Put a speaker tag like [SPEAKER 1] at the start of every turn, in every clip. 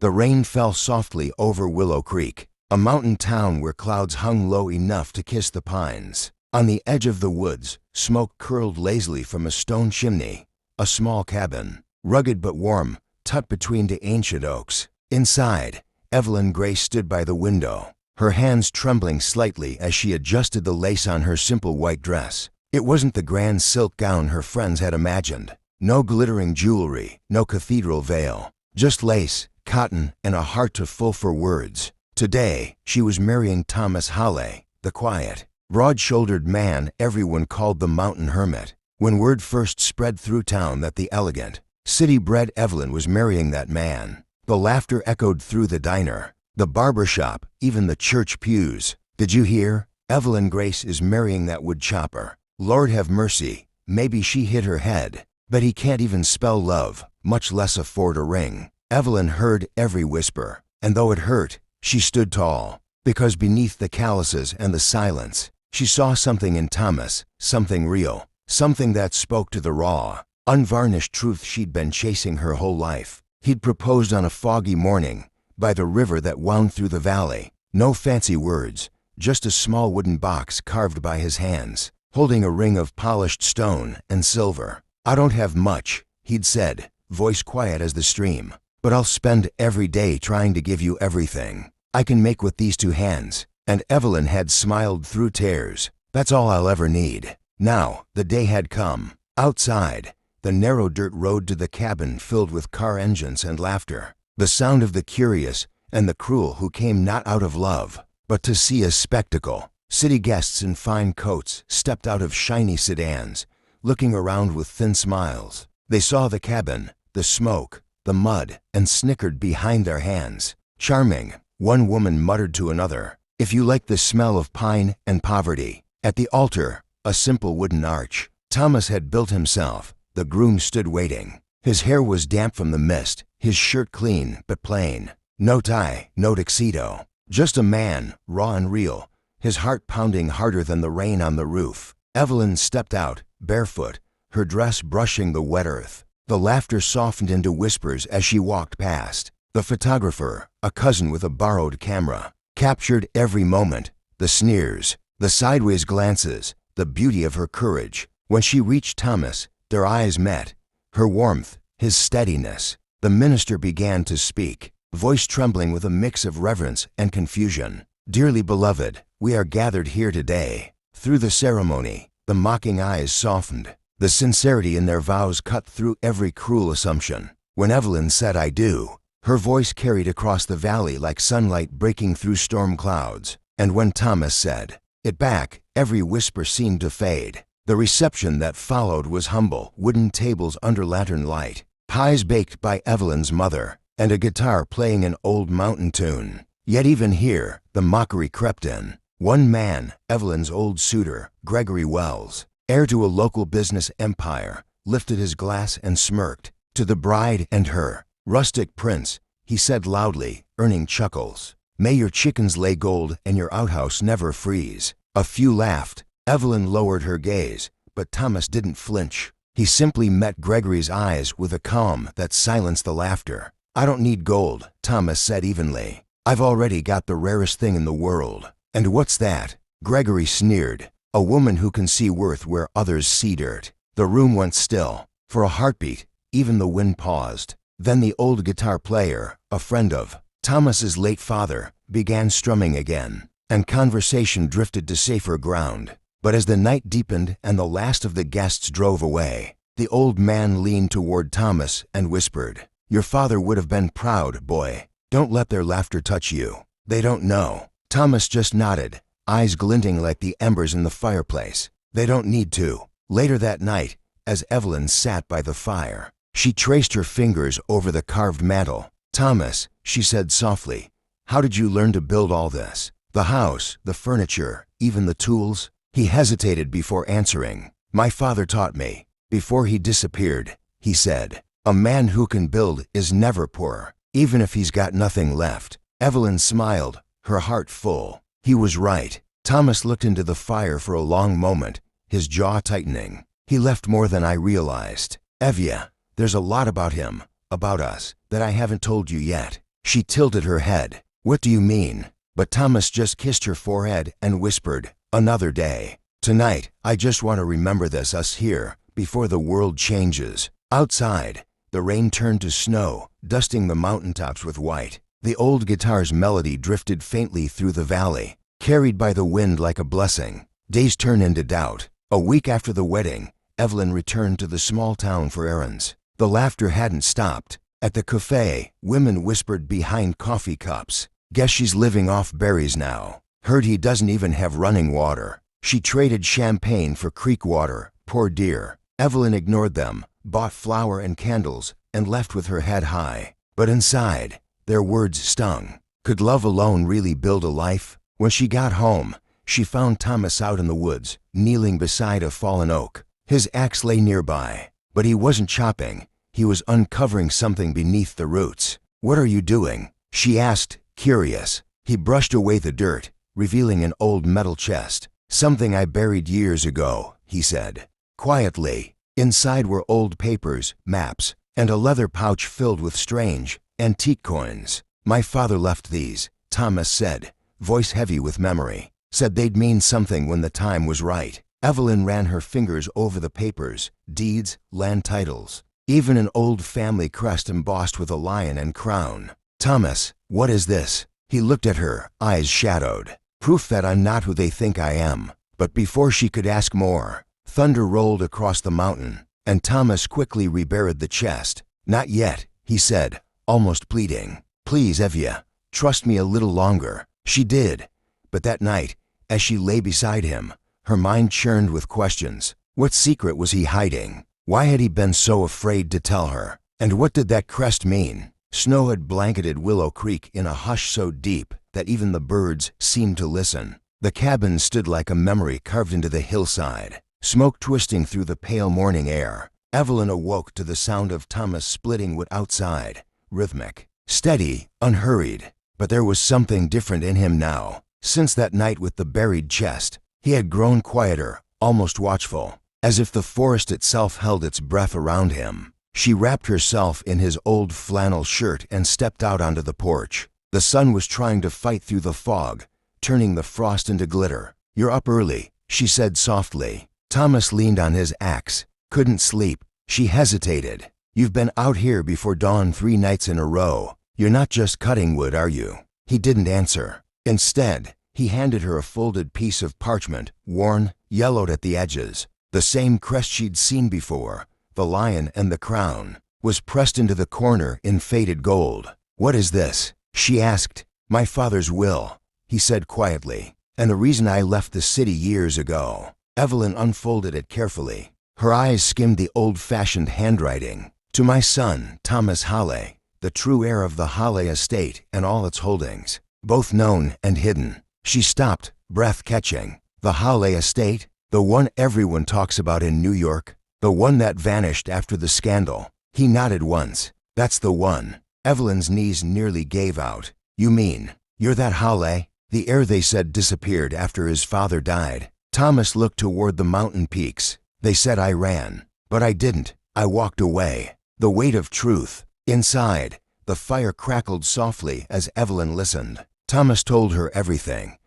[SPEAKER 1] The rain fell softly over Willow Creek, a mountain town where clouds hung low enough to kiss the pines. On the edge of the woods, smoke curled lazily from a stone chimney, a small cabin, rugged but warm, tucked between the ancient oaks. Inside, Evelyn Grace stood by the window, her hands trembling slightly as she adjusted the lace on her simple white dress. It wasn't the grand silk gown her friends had imagined. No glittering jewelry, no cathedral veil, just lace, cotton, and a heart too full for words. Today, she was marrying Thomas Halley, the quiet, broad-shouldered man everyone called the mountain hermit. When word first spread through town that the elegant, city-bred Evelyn was marrying that man, the laughter echoed through the diner, the barber shop, even the church pews. Did you hear? Evelyn Grace is marrying that wood chopper. Lord have mercy, maybe she hit her head. But he can't even spell love, much less afford a ring. Evelyn heard every whisper, and though it hurt, she stood tall, because beneath the calluses and the silence, she saw something in Thomas, something real, something that spoke to the raw, unvarnished truth she'd been chasing her whole life. He'd proposed on a foggy morning, by the river that wound through the valley. No fancy words, just a small wooden box carved by his hands, holding a ring of polished stone and silver. "I don't have much," he'd said, voice quiet as the stream, "but I'll spend every day trying to give you everything I can make with these two hands." And Evelyn had smiled through tears. "That's all I'll ever need." Now, the day had come. Outside, the narrow dirt road to the cabin filled with car engines and laughter, the sound of the curious and the cruel who came not out of love, but to see a spectacle. City guests in fine coats stepped out of shiny sedans, looking around with thin smiles. They saw the cabin, the smoke, the mud, and snickered behind their hands. "Charming," one woman muttered to another, "if you like the smell of pine and poverty." At the altar, a simple wooden arch Thomas had built himself, the groom stood waiting. His hair was damp from the mist, his shirt clean but plain. No tie, no tuxedo. Just a man, raw and real, his heart pounding harder than the rain on the roof. Evelyn stepped out, barefoot, her dress brushing the wet earth. The laughter softened into whispers as she walked past. The photographer, a cousin with a borrowed camera, captured every moment, the sneers, the sideways glances, the beauty of her courage. When she reached Thomas, their eyes met, her warmth, his steadiness. The minister began to speak, voice trembling with a mix of reverence and confusion. "Dearly beloved, we are gathered here today." Through the ceremony, the mocking eyes softened. The sincerity in their vows cut through every cruel assumption. When Evelyn said "I do," her voice carried across the valley like sunlight breaking through storm clouds. And when Thomas said it back, every whisper seemed to fade. The reception that followed was humble, wooden tables under lantern light, pies baked by Evelyn's mother, and a guitar playing an old mountain tune. Yet even here, the mockery crept in. One man, Evelyn's old suitor, Gregory Wells, heir to a local business empire, lifted his glass and smirked. To the bride and her rustic prince, he said loudly, earning chuckles, "May your chickens lay gold and your outhouse never freeze." A few laughed. Evelyn lowered her gaze, but Thomas didn't flinch. He simply met Gregory's eyes with a calm that silenced the laughter. "I don't need gold," Thomas said evenly. "I've already got the rarest thing in the world." "And what's that?" Gregory sneered. "A woman who can see worth where others see dirt." The room went still. For a heartbeat, even the wind paused. Then the old guitar player, a friend of Thomas's late father, began strumming again, and conversation drifted to safer ground. But as the night deepened and the last of the guests drove away, the old man leaned toward Thomas and whispered, "Your father would have been proud, boy. Don't let their laughter touch you. They don't know." Thomas just nodded, eyes glinting like the embers in the fireplace. "They don't need to." Later that night, as Evelyn sat by the fire, she traced her fingers over the carved mantel. "Thomas," she said softly, "how did you learn to build all this? The house, the furniture, even the tools?" He hesitated before answering. "My father taught me. Before he disappeared," he said, "a man who can build is never poor, even if he's got nothing left." Evelyn smiled, her heart full. He was right. Thomas looked into the fire for a long moment, his jaw tightening. "He left more than I realized. Evia, there's a lot about him, about us, that I haven't told you yet." She tilted her head. "What do you mean?" But Thomas just kissed her forehead and whispered, "Another day. Tonight, I just want to remember us here, before the world changes." Outside, the rain turned to snow, dusting the mountaintops with white. The old guitar's melody drifted faintly through the valley, carried by the wind like a blessing. Days turned into doubt. A week after the wedding, Evelyn returned to the small town for errands. The laughter hadn't stopped. At the cafe, women whispered behind coffee cups, "Guess she's living off berries now. Heard he doesn't even have running water." She traded champagne for creek water, poor dear. Evelyn ignored them, bought flour and candles, and left with her head high. But inside, their words stung. Could love alone really build a life? When she got home, she found Thomas out in the woods, kneeling beside a fallen oak. His axe lay nearby, but he wasn't chopping. He was uncovering something beneath the roots. "What are you doing?" she asked, curious. He brushed away the dirt, revealing an old metal chest. "Something I buried years ago," he said, quietly. Inside were old papers, maps, and a leather pouch filled with strange, antique coins. "My father left these," Thomas said, voice heavy with memory. "Said they'd mean something when the time was right." Evelyn ran her fingers over the papers, deeds, land titles, even an old family crest embossed with a lion and crown. "Thomas, what is this?" He looked at her, eyes shadowed. "Proof that I'm not who they think I am." But before she could ask more, thunder rolled across the mountain, and Thomas quickly reburied the chest. "Not yet," he said, almost pleading. "Please, Evia, trust me a little longer." She did. But that night, as she lay beside him, her mind churned with questions. What secret was he hiding? Why had he been so afraid to tell her? And what did that crest mean? Snow had blanketed Willow Creek in a hush so deep that even the birds seemed to listen. The cabin stood like a memory carved into the hillside, smoke twisting through the pale morning air. Evelyn awoke to the sound of Thomas splitting wood outside, rhythmic, steady, unhurried. But there was something different in him now. Since that night with the buried chest, he had grown quieter, almost watchful, as if the forest itself held its breath around him. She wrapped herself in his old flannel shirt and stepped out onto the porch. The sun was trying to fight through the fog, turning the frost into glitter. "You're up early," she said softly. Thomas leaned on his axe. "Couldn't sleep." She hesitated. "You've been out here before dawn 3 nights in a row. You're not just cutting wood, are you?" He didn't answer. Instead, he handed her a folded piece of parchment, worn, yellowed at the edges. The same crest she'd seen before, the lion and the crown, was pressed into the corner in faded gold. "What is this?" she asked. "My father's will," he said quietly, "and the reason I left the city years ago." Evelyn unfolded it carefully. Her eyes skimmed the old-fashioned handwriting. "To my son, Thomas Halley, the true heir of the Halley estate and all its holdings, both known and hidden." She stopped, breath catching. "The Halley estate? The one everyone talks about in New York? The one that vanished after the scandal?" He nodded once. "That's the one." Evelyn's knees nearly gave out. "You mean, you're that Halley? The heir they said disappeared after his father died?" Thomas looked toward the mountain peaks. "They said I ran, but I didn't. I walked away." The weight of truth. Inside, the fire crackled softly as Evelyn listened. Thomas told her everything.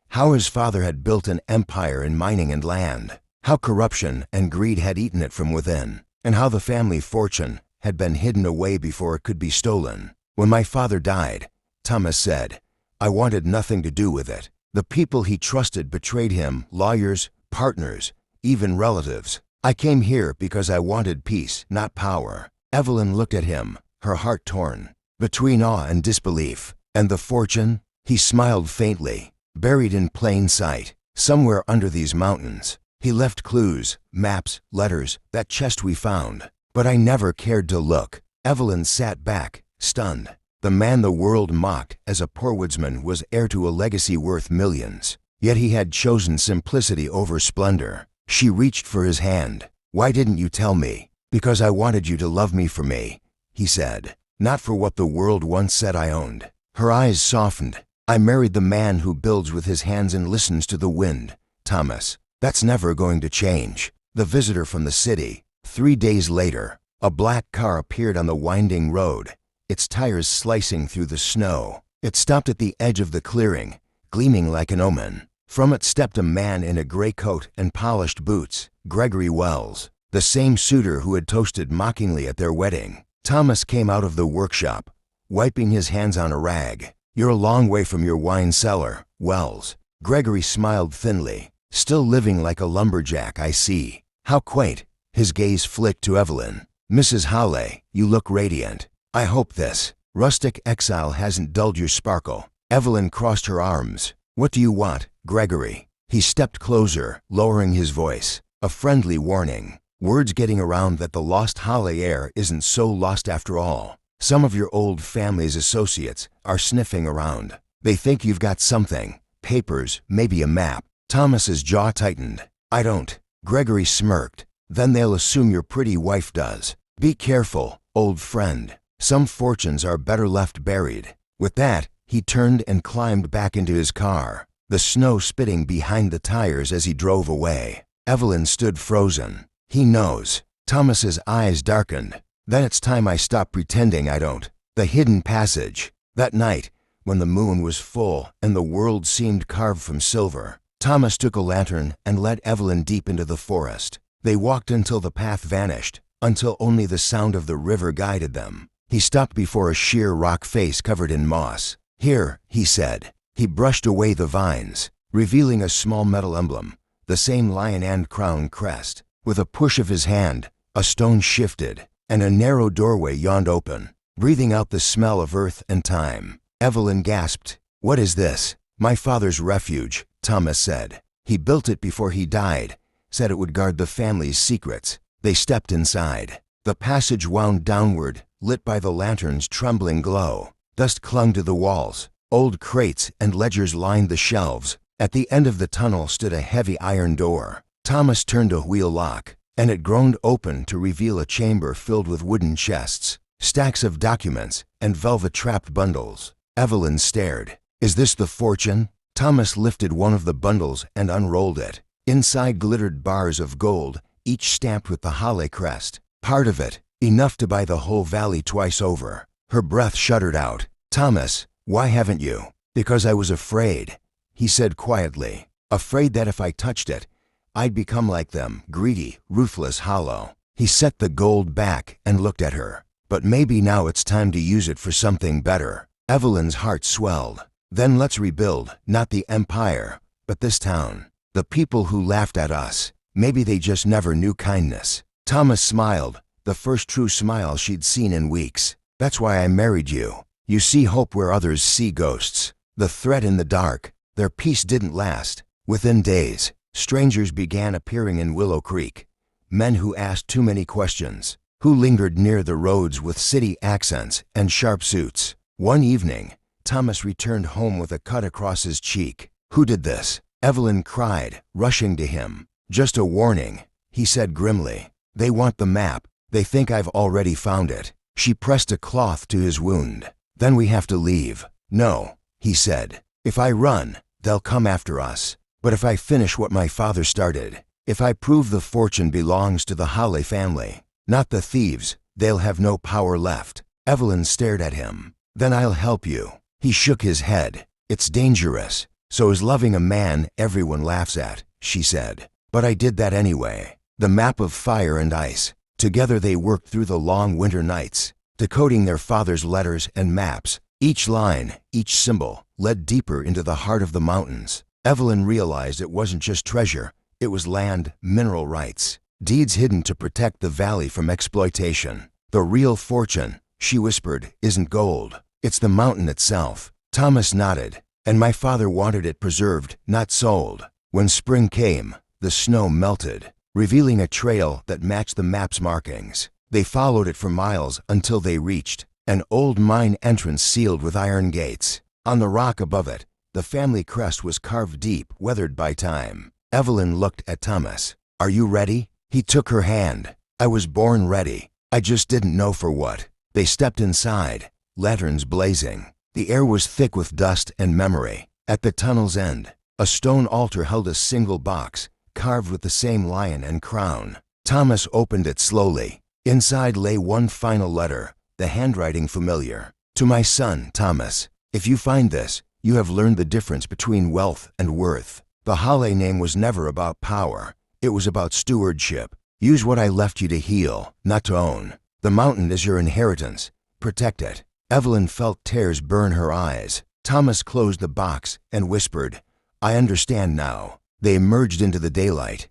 [SPEAKER 1] How his father had built an empire in mining and land, how corruption and greed had eaten it from within, and how the family fortune had been hidden away before it could be stolen. "When my father died," Thomas said, "I wanted nothing to do with it. The people he trusted betrayed him, lawyers, partners, even relatives. I came here because I wanted peace, not power." Evelyn looked at him, her heart torn, between awe and disbelief. "And the fortune?" He smiled faintly. "Buried in plain sight, somewhere under these mountains. He left clues, maps, letters, that chest we found. But I never cared to look." Evelyn sat back, stunned. The man the world mocked as a poor woodsman was heir to a legacy worth millions. Yet he had chosen simplicity over splendor. She reached for his hand. "Why didn't you tell me?" "Because I wanted you to love me for me," he said. "Not for what the world once said I owned." Her eyes softened. "I married the man who builds with his hands and listens to the wind, Thomas. That's never going to change." The visitor from the city. 3 days later, a black car appeared on the winding road. its tires slicing through the snow. It stopped at the edge of the clearing, gleaming like an omen. From it stepped a man in a gray coat and polished boots, Gregory Wells, the same suitor who had toasted mockingly at their wedding. Thomas came out of the workshop, wiping his hands on a rag. "You're a long way from your wine cellar, Wells." Gregory smiled thinly. "Still living like a lumberjack, I see. How quaint." His gaze flicked to Evelyn. "Mrs. Hawley, you look radiant. I hope this rustic exile hasn't dulled your sparkle." Evelyn crossed her arms. "What do you want, Gregory?" He stepped closer, lowering his voice. A friendly warning. Word's getting around that the lost Hawley heir isn't so lost after all. Some of your old family's associates are sniffing around. They think you've got something. Papers, maybe a map. Thomas's jaw tightened. "I don't." Gregory smirked. "Then they'll assume your pretty wife does. Be careful, old friend. Some fortunes are better left buried." With that, he turned and climbed back into his car, the snow spitting behind the tires as he drove away. Evelyn stood frozen. "He knows." Thomas's eyes darkened. "Then it's time I stop pretending I don't." The hidden passage. That night, when the moon was full and the world seemed carved from silver, Thomas took a lantern and led Evelyn deep into the forest. They walked until the path vanished, until only the sound of the river guided them. He stopped before a sheer rock face covered in moss. "Here," he said. He brushed away the vines, revealing a small metal emblem, the same lion and crown crest. With a push of his hand, a stone shifted, and a narrow doorway yawned open, breathing out the smell of earth and time. Evelyn gasped. "What is this?" "My father's refuge," Thomas said. "He built it before he died, said it would guard the family's secrets." They stepped inside. The passage wound downward, lit by the lantern's trembling glow. Dust clung to the walls. Old crates and ledgers lined the shelves. At the end of the tunnel stood a heavy iron door. Thomas turned a wheel lock, and it groaned open to reveal a chamber filled with wooden chests, stacks of documents, and velvet-trapped bundles. Evelyn stared. "Is this the fortune?" Thomas lifted one of the bundles and unrolled it. Inside glittered bars of gold, each stamped with the Hawley crest. Part of it, enough to buy the whole valley twice over. Her breath shuddered out. "Thomas, why haven't you?" "Because I was afraid," he said quietly. "Afraid that if I touched it, I'd become like them, greedy, ruthless, hollow." He set the gold back and looked at her. "But maybe now it's time to use it for something better." Evelyn's heart swelled. "Then let's rebuild, not the empire, but this town. The people who laughed at us, maybe they just never knew kindness." Thomas smiled, the first true smile she'd seen in weeks. "That's why I married you. You see hope where others see ghosts." The threat in the dark. Their peace didn't last. Within days, strangers began appearing in Willow Creek. Men who asked too many questions, who lingered near the roads with city accents and sharp suits. One evening, Thomas returned home with a cut across his cheek. "Who did this?" Evelyn cried, rushing to him. "Just a warning," he said grimly. "They want the map. They think I've already found it." She pressed a cloth to his wound. "Then we have to leave." "No," he said. "If I run, they'll come after us. But if I finish what my father started, if I prove the fortune belongs to the Hawley family, not the thieves, they'll have no power left." Evelyn stared at him. "Then I'll help you." He shook his head. "It's dangerous. So is loving a man everyone laughs at," she said. "But I did that anyway." The map of fire and ice. Together they worked through the long winter nights, decoding their father's letters and maps. Each line, each symbol, led deeper into the heart of the mountains. Evelyn realized it wasn't just treasure, it was land, mineral rights, deeds hidden to protect the valley from exploitation. "The real fortune," she whispered, "isn't gold. It's the mountain itself." Thomas nodded. "And my father wanted it preserved, not sold." When spring came, the snow melted, revealing a trail that matched the map's markings. They followed it for miles until they reached an old mine entrance sealed with iron gates. On the rock above it, the family crest was carved deep, weathered by time. Evelyn looked at Thomas. "Are you ready?" He took her hand. "I was born ready. I just didn't know for what." They stepped inside, lanterns blazing. The air was thick with dust and memory. At the tunnel's end, a stone altar held a single box, carved with the same lion and crown. Thomas opened it slowly. Inside lay one final letter, the handwriting familiar. To my son, Thomas, if you find this, you have learned the difference between wealth and worth. The Halle name was never about power. It was about stewardship. Use what I left you to heal, not to own. The mountain is your inheritance. Protect it. Evelyn felt tears burn her eyes. Thomas closed the box and whispered, I understand now. They emerged into the daylight.